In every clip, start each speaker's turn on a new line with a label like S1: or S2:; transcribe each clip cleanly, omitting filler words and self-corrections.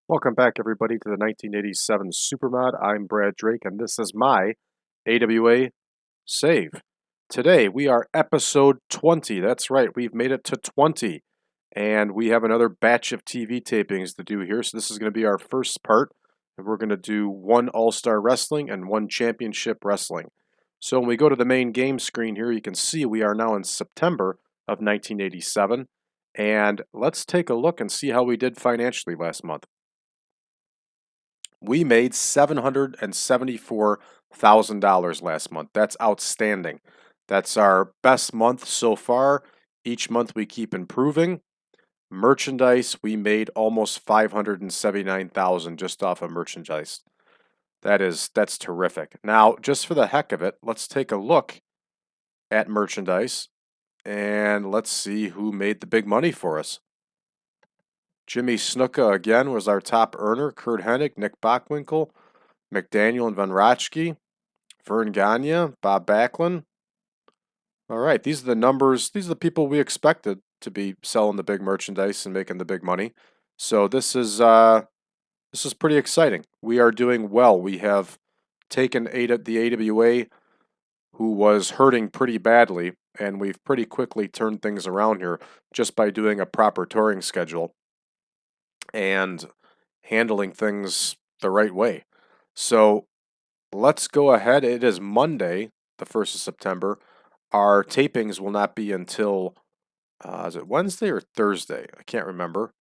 S1: Welcome back, everybody, to the 1987 Supermod. I'm Brad Drake, and this is my AWA save. Today, we are episode 20. That's right, we've made it to 20. And we have another batch of TV tapings to do here. So, this is going to be our first part. And we're going to do one All Star Wrestling and one Championship Wrestling. So, when we go to the main game screen here, you can see we are now in September of 1987. And let's take a look and see how we did financially last month. We made $774,000 last month. That's outstanding. That's our best month so far. Each month we keep improving. Merchandise, we made almost $579,000 just off of merchandise. That's terrific. Now, just for the heck of it, let's take a look at merchandise and let's see who made the big money for us. Jimmy Snuka again was our top earner. Kurt Hennig, Nick Bockwinkel, McDaniel and Van Rotchke, Vern Gagne, Bob Backlund. All right, these are the numbers. These are the people we expected to be selling the big merchandise and making the big money. So this is pretty exciting. We are doing well. We have taken the AWA, who was hurting pretty badly, and we've pretty quickly turned things around here just by doing a proper touring schedule and handling things the right way. So let's go ahead. It is Monday, the 1st of September. Our tapings will not be until, is it Wednesday or Thursday? I can't remember.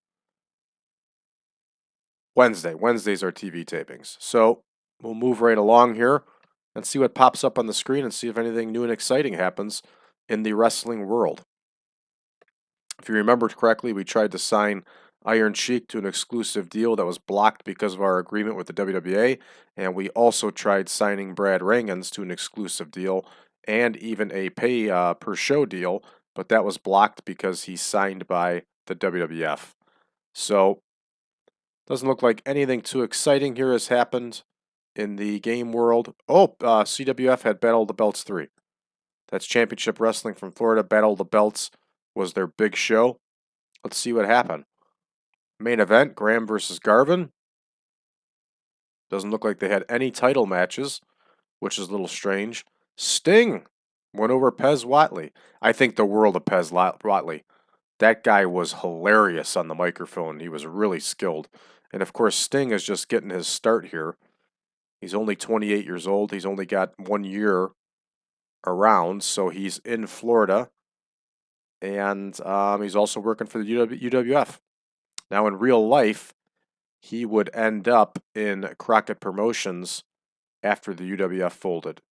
S1: Wednesday. Wednesday's our TV tapings. So we'll move right along here and see what pops up on the screen and see if anything new and exciting happens in the wrestling world. If you remember correctly, we tried to sign Iron Sheik to an exclusive deal that was blocked because of our agreement with the WWA, and we also tried signing Brad Rangans to an exclusive deal and even a pay per show deal, but that was blocked because he's signed by the WWF. So, doesn't look like anything too exciting here has happened in the game world. Oh, CWF had Battle of the Belts 3. That's Championship Wrestling from Florida. Battle of the Belts was their big show. Let's see what happened. Main event, Graham versus Garvin. Doesn't look like they had any title matches, which is a little strange. Sting went over Pez Whatley. I think the world of Pez Whatley. That guy was hilarious on the microphone. He was really skilled. And of course, Sting is just getting his start here. He's only 28 years old. He's only got 1 year around, so he's in Florida. And he's also working for the UWF. Now, in real life, he would end up in Crockett Promotions after the UWF folded.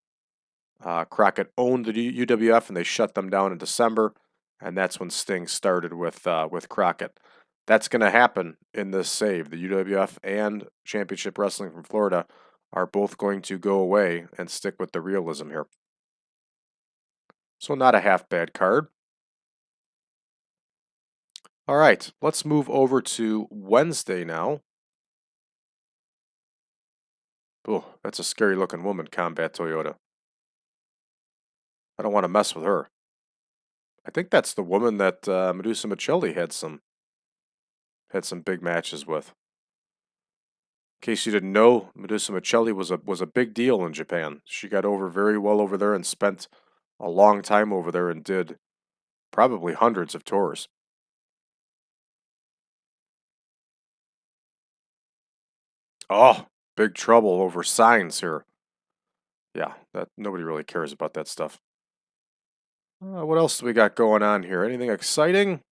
S1: Crockett owned the UWF, and they shut them down in December, and that's when Sting started with Crockett. That's going to happen in this save. The UWF and Championship Wrestling from Florida are both going to go away and stick with the realism here. So not a half bad card. All right, let's move over to Wednesday now. Oh, that's a scary looking woman, Combat Toyota. I don't want to mess with her. I think that's the woman that Medusa Michelli had some big matches with. In case you didn't know, Medusa Michelli was a big deal in Japan. She got over very well over there and spent a long time over there and did probably hundreds of tours. Oh, big trouble over signs here. Yeah, that nobody really cares about that stuff. What else do we got going on here? Anything exciting?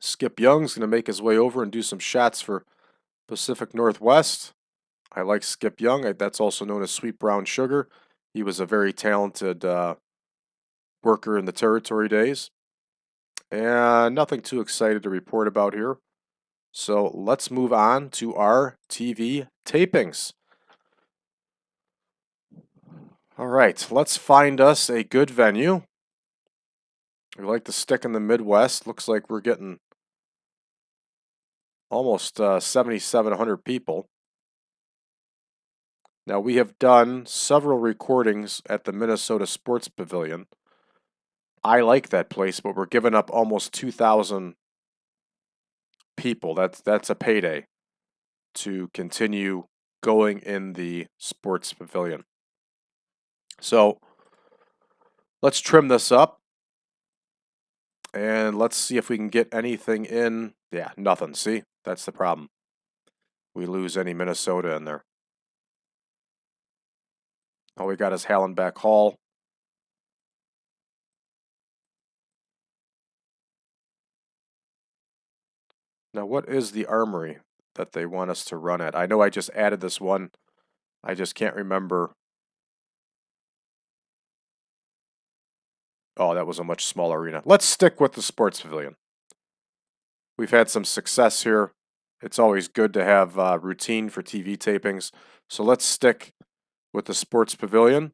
S1: Skip Young's going to make his way over and do some shots for Pacific Northwest. I like Skip Young. That's also known as Sweet Brown Sugar. He was a very talented worker in the territory days. And nothing too excited to report about here. So let's move on to our TV tapings. All right, let's find us a good venue. We like to stick in the Midwest. Looks like we're getting almost 7,700 people. Now, we have done several recordings at the Minnesota Sports Pavilion. I like that place, but we're giving up almost 2,000 people. That's a payday to continue going in the sports pavilion. So let's trim this up and let's see if we can get anything in. Yeah, nothing. See, that's the problem. We lose any Minnesota in there. All we got is Hallenbeck Hall. Now, what is the armory that they want us to run at? I know I just added this one. I just can't remember. Oh, that was a much smaller arena. Let's stick with the sports pavilion. We've had some success here. It's always good to have routine for TV tapings. So let's stick with the sports pavilion.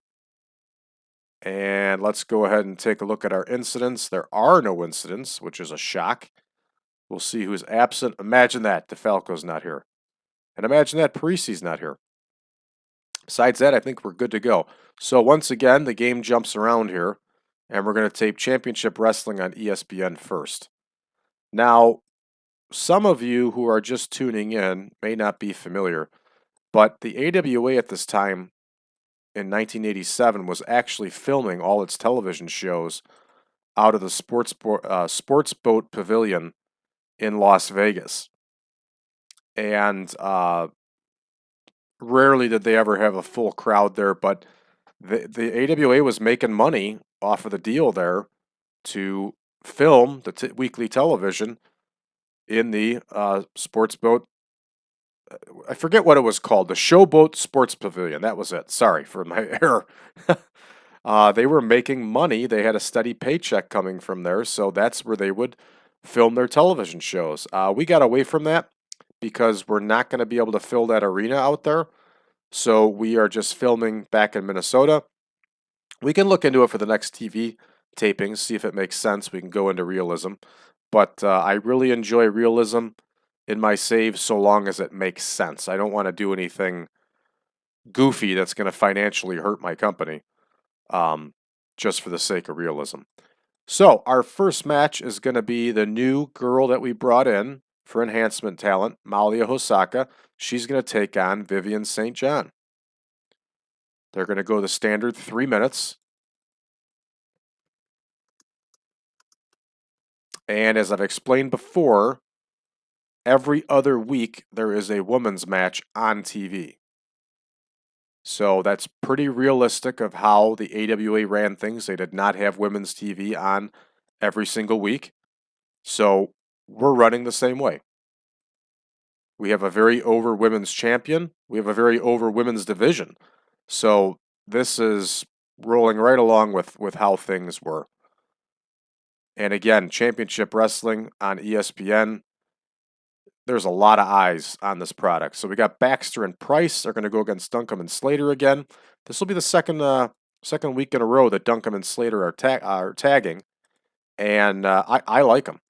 S1: And let's go ahead and take a look at our incidents. There are no incidents, which is a shock. We'll see who's absent. Imagine that DeFalco's not here. And imagine that Parisi's not here. Besides that, I think we're good to go. So once again, the game jumps around here. And we're going to tape Championship Wrestling on ESPN first. Now, some of you who are just tuning in may not be familiar, but the AWA at this time in 1987 was actually filming all its television shows out of the Sports Boat Pavilion in Las Vegas. And rarely did they ever have a full crowd there, but the AWA was making money off of the deal there to film the weekly television in the Sports Boat. I forget what it was called. The Showboat Sports Pavilion. That was it. Sorry for my error. They were making money. They had a steady paycheck coming from there, so that's where they would film their television shows. We got away from that because we're not going to be able to fill that arena out there. So we are just filming back in Minnesota. We can look into it for the next TV tapings, see if it makes sense. We can go into realism. But I really enjoy realism in my saves so long as it makes sense. I don't want to do anything goofy that's going to financially hurt my company just for the sake of realism. So our first match is going to be the new girl that we brought in for enhancement talent, Malia Hosaka. She's going to take on Vivian St. John. They're going to go the standard 3 minutes. And as I've explained before, every other week there is a women's match on TV. So that's pretty realistic of how the AWA ran things. They did not have women's TV on every single week. So we're running the same way. We have a very over women's champion. We have a very over women's division. So this is rolling right along with how things were. And again, Championship Wrestling on ESPN. There's a lot of eyes on this product. So we got Baxter and Price. They're going to go against Duncombe and Slater again. This will be the second week in a row that Duncombe and Slater are tagging. And I like them.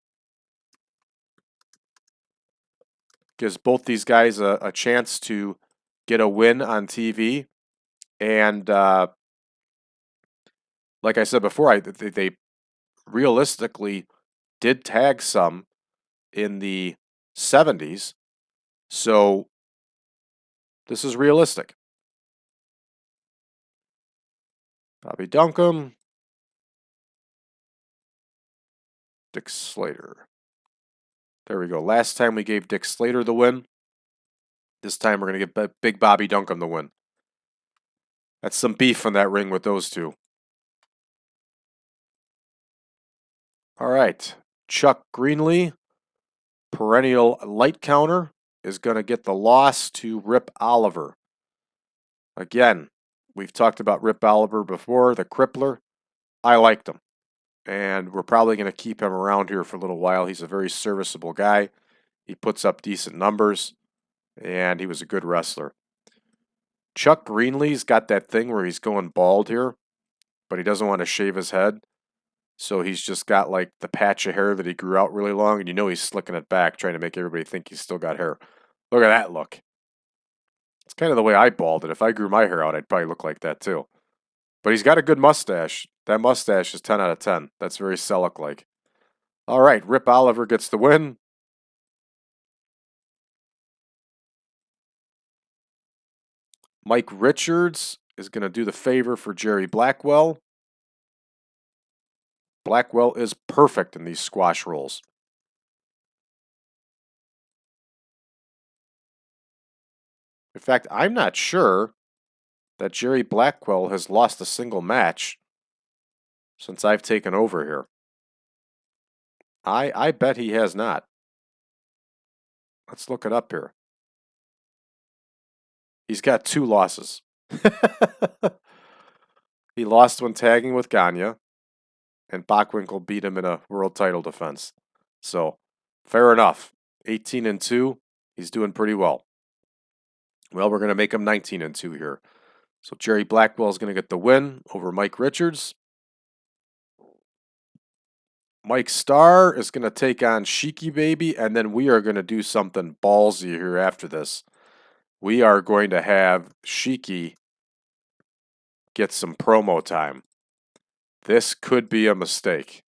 S1: Gives both these guys a chance to get a win on TV. And like I said before, they realistically did tag some in the 70s. So this is realistic. Bobby Duncombe. Dick Slater. There we go. Last time we gave Dick Slater the win. This time we're going to give Big Bobby Duncombe the win. That's some beef in that ring with those two. All right. Chuck Greenlee, perennial light counter, is going to get the loss to Rip Oliver. Again, we've talked about Rip Oliver before, the crippler. I liked him. And we're probably going to keep him around here for a little while. He's a very serviceable guy. He puts up decent numbers, and he was a good wrestler. Chuck Greenlee's got that thing where he's going bald here, but he doesn't want to shave his head. So he's just got like the patch of hair that he grew out really long, and you know he's slicking it back, trying to make everybody think he's still got hair. Look at that look. It's kind of the way I balded. If I grew my hair out, I'd probably look like that too. But he's got a good mustache. That mustache is 10 out of 10. That's very Selleck-like. All right, Rip Oliver gets the win. Mike Richards is going to do the favor for Jerry Blackwell. Blackwell is perfect in these squash rolls. In fact, I'm not sure that Jerry Blackwell has lost a single match since I've taken over here. I bet he has not. Let's look it up here. He's got 2 losses. He lost when tagging with Gagne, and Bockwinkel beat him in a world title defense. So, fair enough. 18-2, he's doing pretty well. Well, we're going to make him 19-2 here. So Jerry Blackwell is going to get the win over Mike Richards. Mike Starr is going to take on Sheiky Baby, and then we are going to do something ballsy here after this. We are going to have Sheiky get some promo time. This could be a mistake.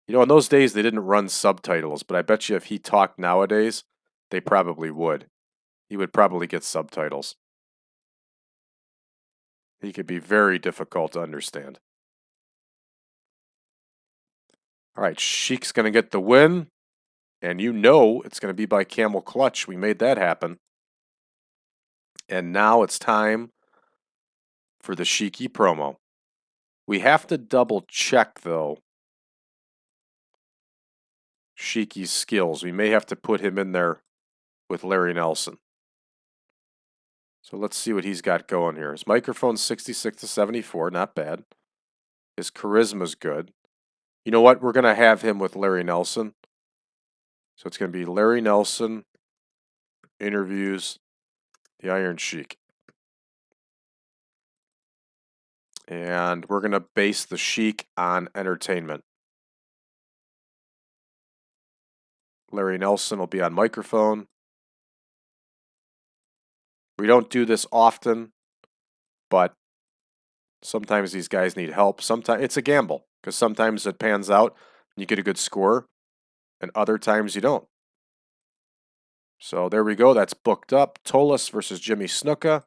S1: You know, in those days they didn't run subtitles, but I bet you if he talked nowadays, they probably would. He would probably get subtitles. He could be very difficult to understand. All right, Sheik's going to get the win, and you know it's going to be by camel clutch. We made that happen. And now it's time for the Sheiky promo. We have to double check, though, Sheiky's skills. We may have to put him in there with Larry Nelson. So let's see what he's got going here. His microphone's 66-74, not bad. His charisma's good. You know what? We're going to have him with Larry Nelson. So it's going to be Larry Nelson interviews the Iron Sheik. And we're going to base the Sheik on entertainment. Larry Nelson will be on microphone. We don't do this often, but sometimes these guys need help. Sometimes it's a gamble because sometimes it pans out and you get a good score, and other times you don't. So there we go. That's booked up. Tolis versus Jimmy Snuka.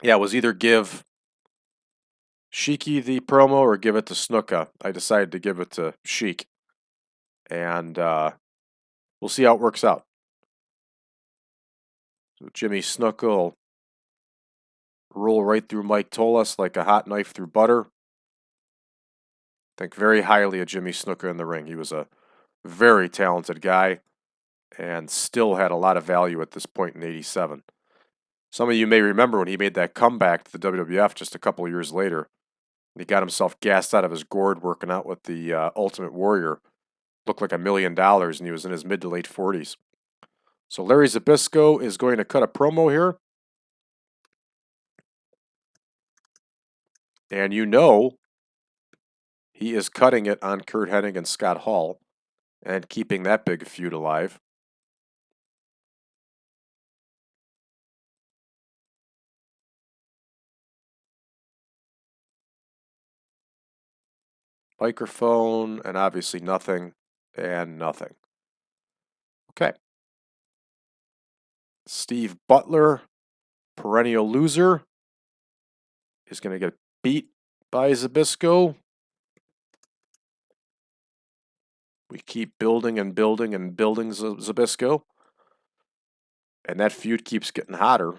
S1: Yeah, it was either give Sheiky the promo or give it to Snuka. I decided to give it to Sheik. And we'll see how it works out. So Jimmy Snuka will roll right through Mike Tolis like a hot knife through butter. Think very highly of Jimmy Snuka in the ring. He was a very talented guy and still had a lot of value at this point in '87. Some of you may remember when he made that comeback to the WWF just a couple of years later. He got himself gassed out of his gourd working out with the Ultimate Warrior. Looked like $1 million, and he was in his mid to late 40s. So Larry Zbyszko is going to cut a promo here. And you know he is cutting it on Curt Hennig and Scott Hall and keeping that big feud alive. Microphone, and obviously nothing, and nothing. Okay. Steve Butler, perennial loser, is going to get beat by Zbyszko. We keep building and building and building Zbyszko. And that feud keeps getting hotter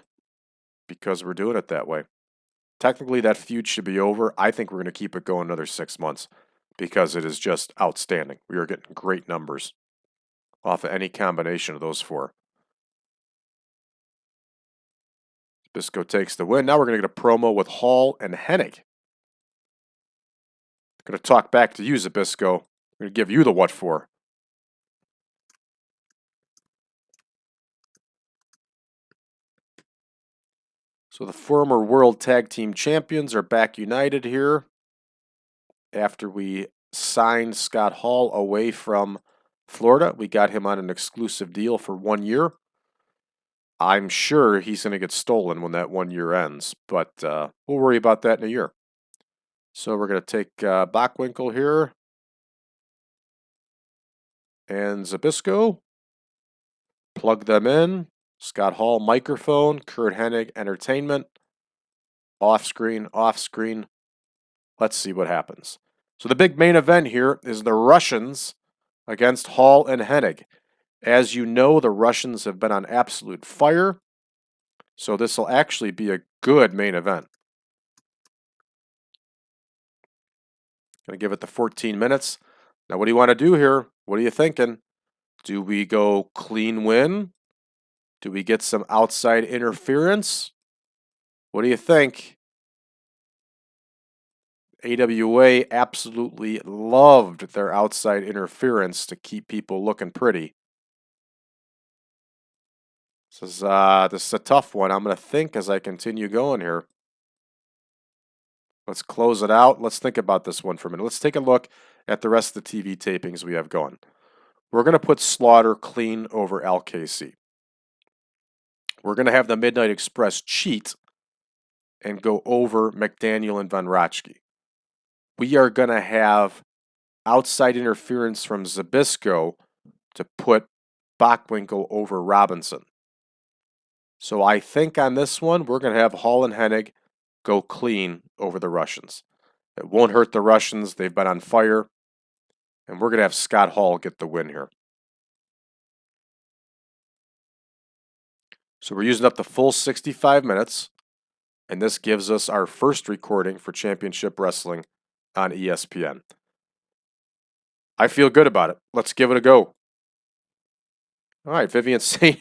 S1: because we're doing it that way. Technically, that feud should be over. I think we're going to keep it going another 6 months because it is just outstanding. We are getting great numbers off of any combination of those 4. Zbyszko takes the win. Now we're going to get a promo with Hall and Hennig. I'm going to talk back to you, Zbyszko. I'm going to give you the what for. So the former World Tag Team Champions are back united here after we signed Scott Hall away from Florida. We got him on an exclusive deal for 1 year. I'm sure he's going to get stolen when that 1 year ends, but we'll worry about that in a year. So we're going to take Bockwinkel here and Zbyszko. Plug them in. Scott Hall, microphone. Kurt Hennig, entertainment. Off screen, off screen. Let's see what happens. So the big main event here is the Russians against Hall and Hennig. As you know, the Russians have been on absolute fire. So this will actually be a good main event. Going to give it the 14 minutes. Now, what do you want to do here? What are you thinking? Do we go clean win? Do we get some outside interference? What do you think? AWA absolutely loved their outside interference to keep people looking pretty. This is a tough one. I'm going to think as I continue going here. Let's close it out. Let's think about this one for a minute. Let's take a look at the rest of the TV tapings we have going. We're going to put Slaughter clean over LKC. We're going to have the Midnight Express cheat and go over McDaniel and Von Raschke. We are going to have outside interference from Zbyszko to put Bockwinkel over Robinson. So I think on this one, we're going to have Hall and Hennig go clean over the Russians. It won't hurt the Russians. They've been on fire. And we're going to have Scott Hall get the win here. So we're using up the full 65 minutes. And this gives us our first recording for Championship Wrestling on ESPN. I feel good about it. Let's give it a go. All right, Vivian St.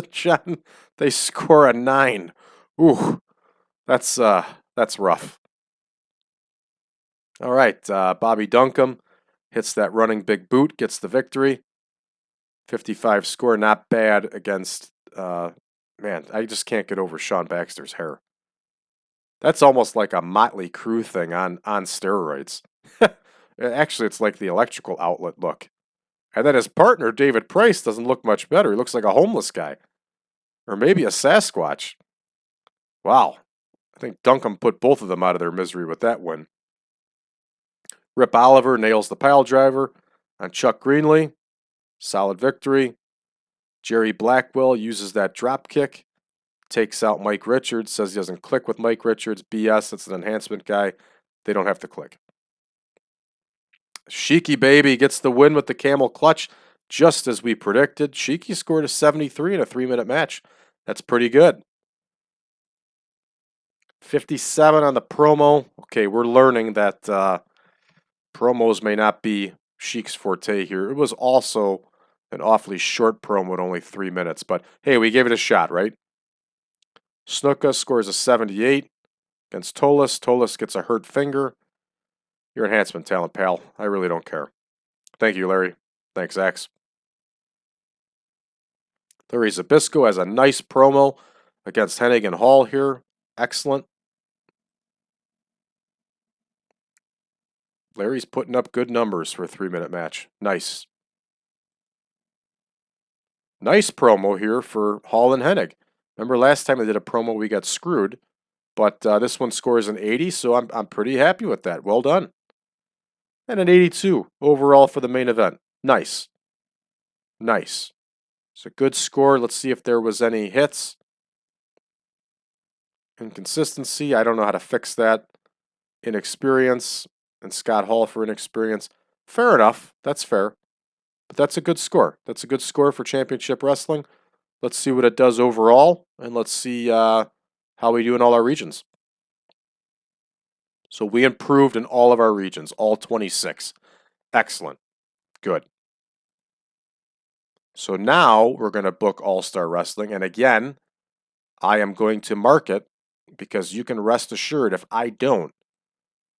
S1: John, they score a 9. Ooh, that's rough. All right, Bobby Duncombe hits that running big boot, gets the victory. 55 score, not bad against, man, I just can't get over Sean Baxter's hair. That's almost like a Motley Crue thing on steroids. Actually, it's like the electrical outlet look. And then his partner, David Price, doesn't look much better. He looks like a homeless guy. Or maybe a Sasquatch. Wow. I think Duncombe put both of them out of their misery with that win. Rip Oliver nails the pile driver on Chuck Greenlee. Solid victory. Jerry Blackwell uses that drop kick. Takes out Mike Richards. Says he doesn't click with Mike Richards. BS. It's an enhancement guy. They don't have to click. Sheiky Baby gets the win with the camel clutch, just as we predicted. Sheiky scored a 73 in a 3-minute match. That's pretty good. 57 on the promo. Okay, we're learning that promos may not be Sheik's forte here. It was also an awfully short promo at only 3 minutes, but hey, we gave it a shot, right? Snuka scores a 78 against Tolis. Tolis gets a hurt finger. Your enhancement talent, pal. I really don't care. Thank you, Larry. Thanks, Axe. Larry Zbyszko has a nice promo against Hennig and Hall here. Excellent. Larry's putting up good numbers for a 3-minute match. Nice. Nice promo here for Hall and Hennig. Remember last time they did a promo, we got screwed. But this one scores an 80, so I'm pretty happy with that. Well done. And an 82 overall for the main event. Nice. Nice. It's a good score. Let's see if there was any hits. Inconsistency. I don't know how to fix that. Inexperience. And Scott Hall for inexperience. Fair enough. That's fair. But that's a good score. That's a good score for Championship Wrestling. Let's see what it does overall. And let's see how we do in all our regions. So we improved in all of our regions, all 26. Excellent. Good. So now we're going to book All-Star Wrestling. And again, I am going to mark it because you can rest assured if I don't,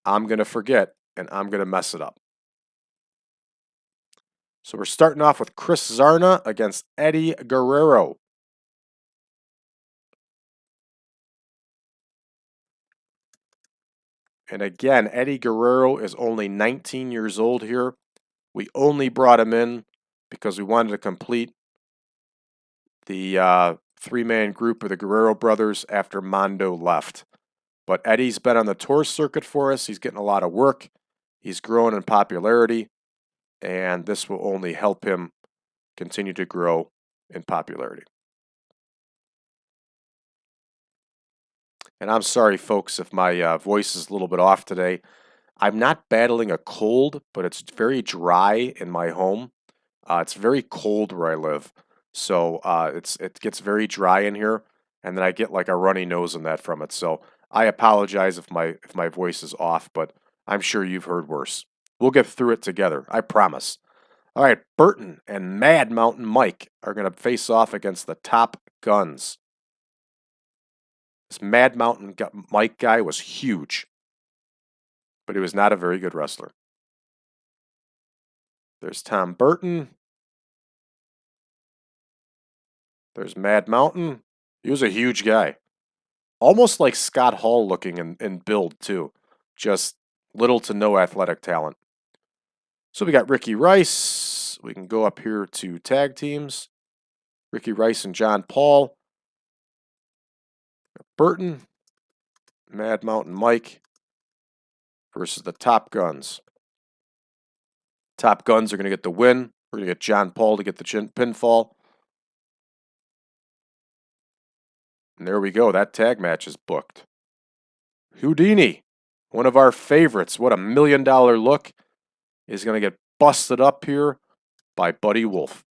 S1: I'm going to forget and I'm going to mess it up. So we're starting off with Chris Zarna against Eddie Guerrero. And again, Eddie Guerrero is only 19 years old here. We only brought him in because we wanted to complete the 3-man group of the Guerrero brothers after Mondo left. But Eddie's been on the tour circuit for us. He's getting a lot of work. He's growing in popularity. And this will only help him continue to grow in popularity. And I'm sorry, folks, if my voice is a little bit off today. I'm not battling a cold, but it's very dry in my home. It's very cold where I live, so it gets very dry in here, and then I get like a runny nose and that from it. So I apologize if my voice is off, but I'm sure you've heard worse. We'll get through it together, I promise. All right, Burton and Mad Mountain Mike are going to face off against the Top Guns. This Mad Mountain Mike guy was huge, but he was not a very good wrestler. There's Tom Burton. There's Mad Mountain. He was a huge guy. Almost like Scott Hall looking in build, too. Just little to no athletic talent. So we got Ricky Rice. We can go up here to tag teams. Ricky Rice and John Paul. Burton. Mad Mountain Mike versus the Top Guns. Top Guns are going to get the win. We're going to get John Paul to get the pinfall. And there we go. That tag match is booked. Houdini, one of our favorites. What a $1 million look. Is going to get busted up here by Buddy Wolf.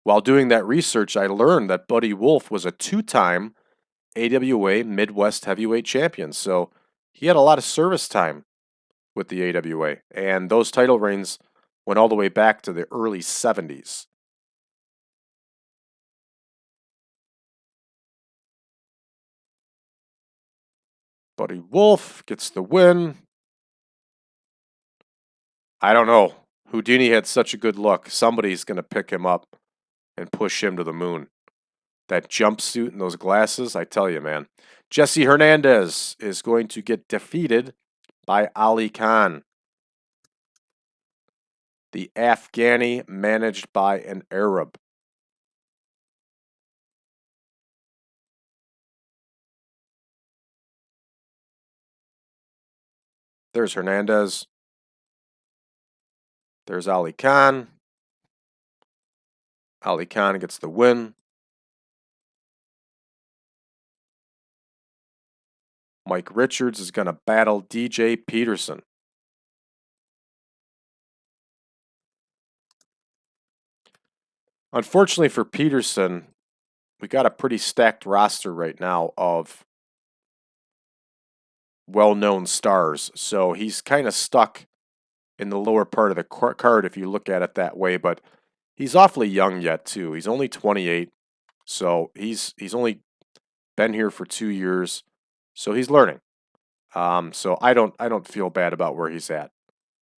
S1: While doing that research, I learned that Buddy Wolf was a 2-time AWA Midwest Heavyweight Champion. So he had a lot of service time with the AWA. And those title reigns went all the way back to the early 70s. Buddy Wolf gets the win. I don't know. Houdini had such a good look. Somebody's going to pick him up and push him to the moon. That jumpsuit and those glasses, I tell you, man. Jesse Hernandez is going to get defeated by Ali Khan. The Afghani managed by an Arab. There's Hernandez. There's Ali Khan. Ali Khan gets the win. Mike Richards is going to battle DJ Peterson. Unfortunately for Peterson, we got a pretty stacked roster right now of well-known stars. So he's kind of stuck in the lower part of the card if you look at it that way. But he's awfully young yet, too. He's only 28. So he's only been here for 2 years. So he's learning. So I don't feel bad about where he's at.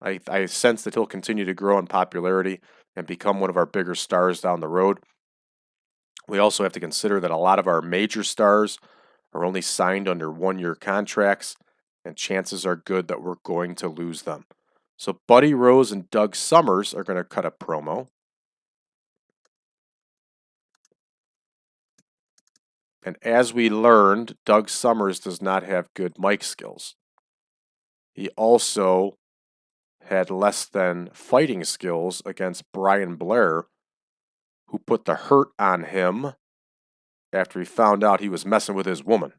S1: I sense that he'll continue to grow in popularity and become one of our bigger stars down the road. We also have to consider that a lot of our major stars are only signed under 1-year contracts, and chances are good that we're going to lose them. So Buddy Rose and Doug Summers are going to cut a promo. And as we learned, Doug Summers does not have good mic skills. He also had less than fighting skills against Brian Blair, who put the hurt on him after he found out he was messing with his woman.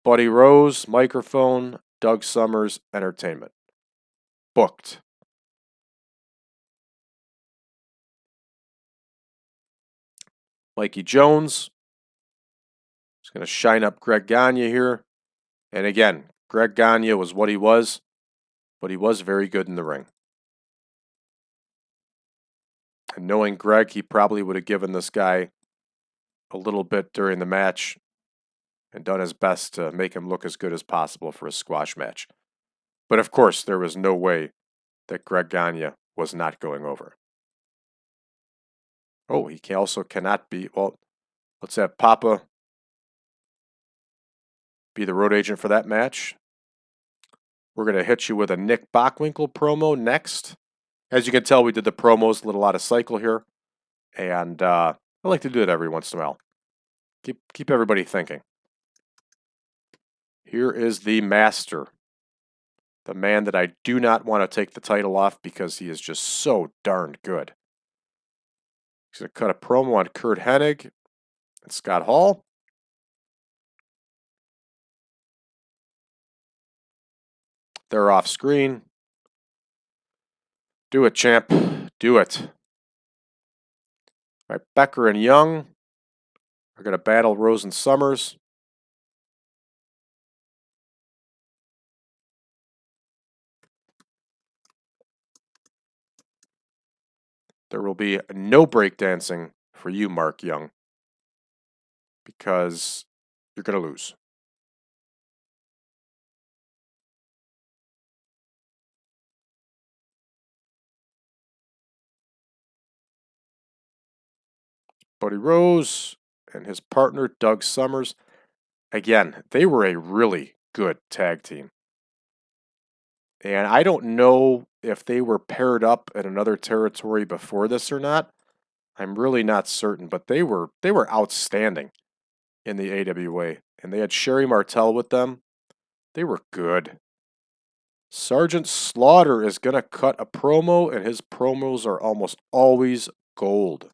S1: Buddy Rose, microphone, Doug Summers, entertainment. Booked. Mikey Jones is going to shine up Greg Gagne here. And again, Greg Gagne was what he was, but he was very good in the ring. And knowing Greg, he probably would have given this guy a little bit during the match and done his best to make him look as good as possible for a squash match. But of course, there was no way that Greg Gagne was not going over. Oh, he also cannot be. Well, let's have Papa be the road agent for that match. We're going to hit you with a Nick Bockwinkel promo next. As you can tell, we did the promos a little out of cycle here. And I like to do it every once in a while. Keep everybody thinking. Here is the master The man that I do not want to take the title off because he is just so darn good. He's going to cut a promo on Curt Hennig and Scott Hall. They're off screen. Do it, champ. Do it. All right, Becker and Young are going to battle Rose and Summers. There will be no breakdancing for you, Mark Young, because you're going to lose. Buddy Rose and his partner, Doug Summers. Again, they were a really good tag team. And I don't know if they were paired up in another territory before this or not. I'm really not certain, but they were outstanding in the AWA. And they had Sherry Martel with them. They were good. Sergeant Slaughter is going to cut a promo, and his promos are almost always gold.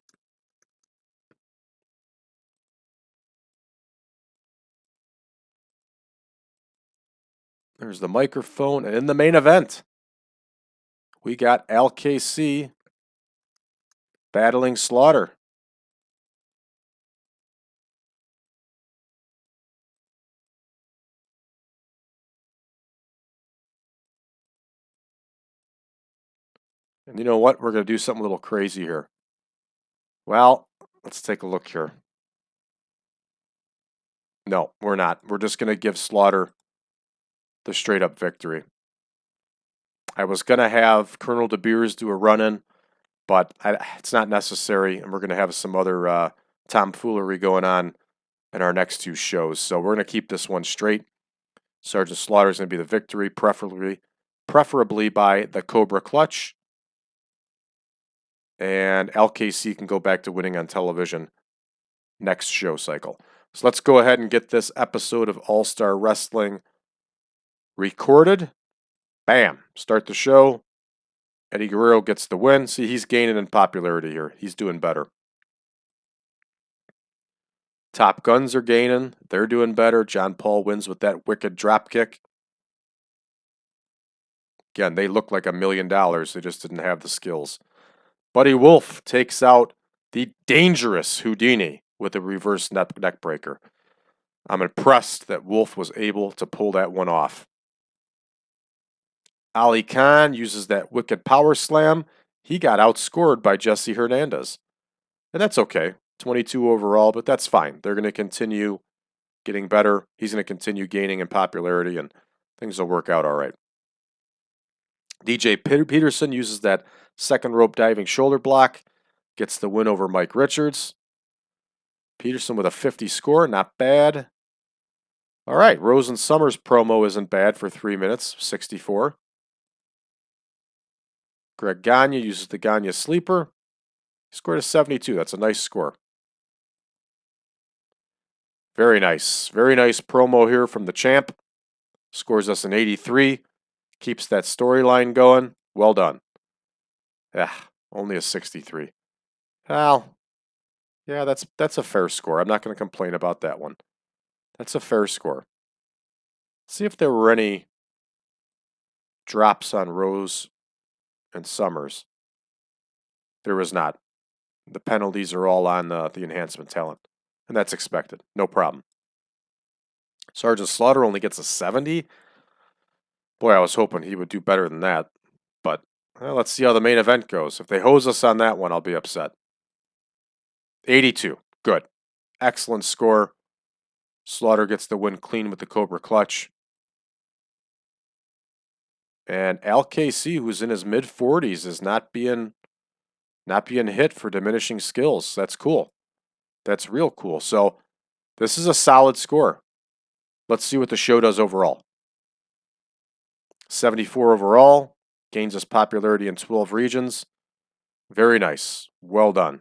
S1: There's the microphone, and in the main event, we got LKC battling Slaughter. And you know what? We're going to do something a little crazy here. Well, let's take a look here. No, we're not. We're just going to give Slaughter the straight-up victory. I was going to have Colonel De Beers do a run-in, but it's not necessary, and we're going to have some other tomfoolery going on in our next two shows. So we're going to keep this one straight. Sergeant Slaughter is going to be the victory, preferably by the Cobra Clutch. And LKC can go back to winning on television next show cycle. So let's go ahead and get this episode of All-Star Wrestling recorded. Bam! Start the show. Eddie Guerrero gets the win. See, he's gaining in popularity here. He's doing better. Top Guns are gaining. They're doing better. John Paul wins with that wicked drop kick. Again, they look like $1 million. They just didn't have the skills. Buddy Wolf takes out the dangerous Houdini with a reverse neck breaker. I'm impressed that Wolf was able to pull that one off. Ali Khan uses that wicked power slam. He got outscored by Jesse Hernandez. And that's okay. 22 overall, but that's fine. They're going to continue getting better. He's going to continue gaining in popularity, and things will work out all right. DJ Peterson uses that second rope diving shoulder block, gets the win over Mike Richards. Peterson with a 50 score, not bad. All right, Rose and Summers promo isn't bad for 3 minutes, 64. Greg Gagne uses the Gagne sleeper. He scored a 72. That's a nice score. Very nice promo here from the champ. Scores us an 83. Keeps that storyline going. Well done. Only a 63. Well, yeah, that's a fair score. I'm not going to complain about that one. That's a fair score. See if there were any drops on Rose and Summers. There was not. The penalties are all on the enhancement talent, and that's expected. No problem. Sergeant Slaughter only gets a 70. Boy, I was hoping he would do better than that. But let's see how the main event goes. If they hose us on that one, I'll be upset. 82. Good. Excellent score. Slaughter gets the win clean with the Cobra Clutch. And LKC, who's in his mid-40s, is not being hit for diminishing skills. That's cool. That's real cool. So this is a solid score. Let's see what the show does overall. 74 overall. Gains us popularity in 12 regions. Very nice. Well done.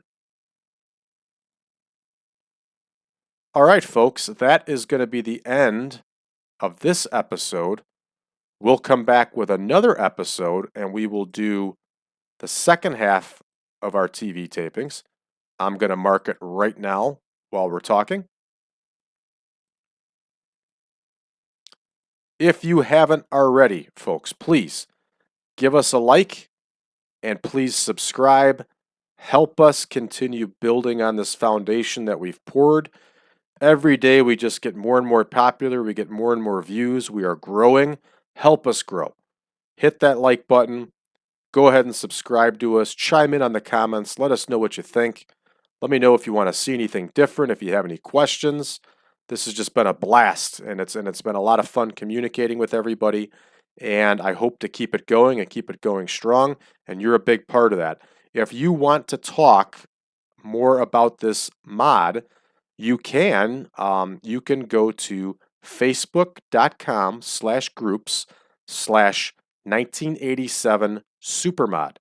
S1: All right, folks. That is going to be the end of this episode We'll come back with another episode and we will do the second half of our TV tapings. I'm going to mark it right now while we're talking. If you haven't already, folks, please give us a like and please subscribe. Help us continue building on this foundation that we've poured. Every day we just get more and more popular. We get more and more views. We are growing. Help us grow. Hit that like button. Go ahead and subscribe to us. Chime in on the comments. Let us know what you think. Let me know if you want to see anything different, if you have any questions. This has just been a blast, and it's been a lot of fun communicating with everybody. And I hope to keep it going and keep it going strong. And you're a big part of that. If you want to talk more about this mod, you can go to facebook.com/groups/1987 Supermod.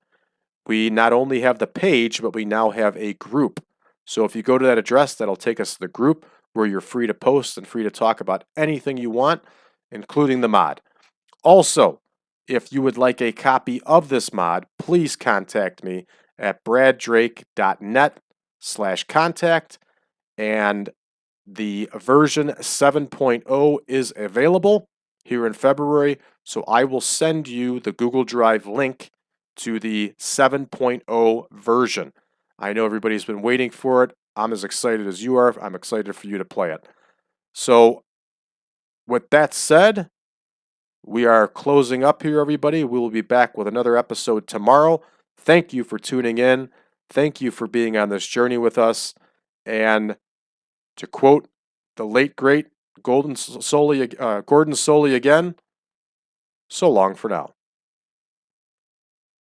S1: We not only have the page, but we now have a group. So if you go to that address, that'll take us to the group where you're free to post and free to talk about anything you want, including the mod. Also, if you would like a copy of this mod, please contact me at braddrake.net/contact, and the version 7.0 is available here in February, so I will send you the Google Drive link to the 7.0 version. I know everybody's been waiting for it. I'm as excited as you are. I'm excited for you to play it. So, with that said, we are closing up here, everybody. We will be back with another episode tomorrow. Thank you for tuning in. Thank you for being on this journey with us. And to quote the late, great Gordon Soley again, so long for now.